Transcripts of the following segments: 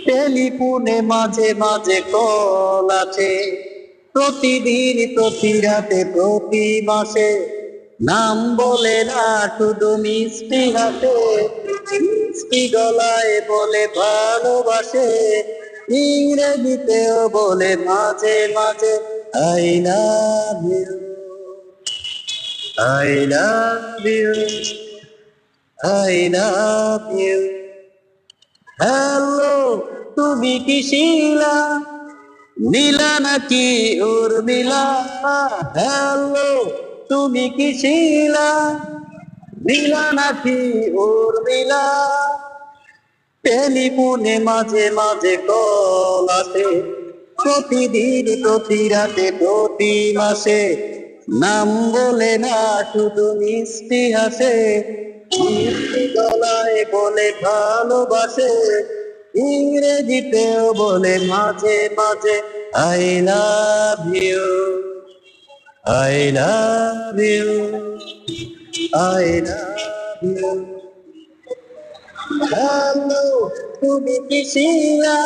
টেলিফোনে মাঝে মাঝে কল আছে, প্রতিদিন প্রতি রাতে প্রতি মাসে। নাম বলে না শুধু মিষ্টি হাসে, মিষ্টি গলায় বলে ভালোবাসে। ইংরেজিতেও বলে মাঝে মাঝে I love you, I love you, I love you. Hello, তুমি কি শিলা, নীলা নাকি উর্মিলা? হ্যালো, তুমি কি শিলা, নীলা নাকি উর্মিলা? টেলিফোনে মাঝে মাঝে কল আসে, প্রতিদিন প্রতি রাতে প্রতি মাসে। নাম বলে না শুধু মিষ্টি হাসে, মিষ্টি গলায় বলে ভালোবাসে। ইংরেজিতেও বলে মাঝে মাঝে I love you, I love you, I love you. Hello, তুমি কি শিলা,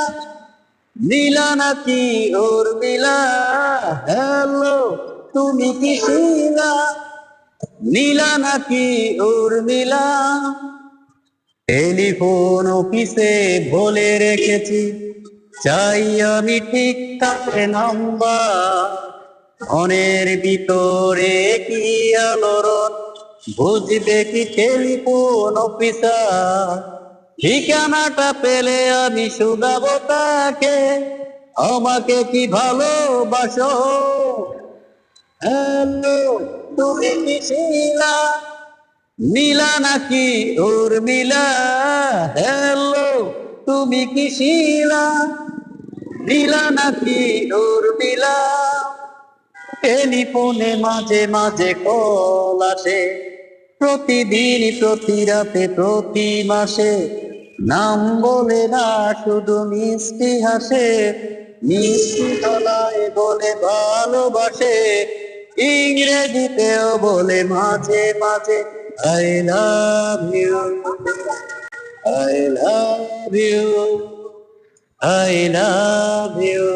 নীলা নাকি উর্মিলা? হ্যালো, তুমি কি শিলা, নীলা নাকি উর্মিলা? টেলিফোন অফিসে বলে রেখেছি, চাই আমি ঠিক থাকে নাম্বার। মনের ভিতরে কি আলোড়ন, বুঝবে কি টেলিফোন অফিসার? ঠিকানাটা পেলে আমি শুধাবো তাকে, আমাকে কি ভালোবাসো? হ্যালো, তুমি কি শিলা, নীলা নাকি উর্মিলা? হ্যালো, তুমি কি শিলা, নীলা নাকি উর্মিলা? টেলিফোনে মাঝে মাঝে কল আসে, প্রতিদিন প্রতি রাতে প্রতি মাসে। নাম বলে না শুধু মিষ্টি হাসে, মিষ্টি গলায় বলে ভালোবাসে। ইংরেজিতেও বলে মাঝে মাঝে I love you, I love you, I love you.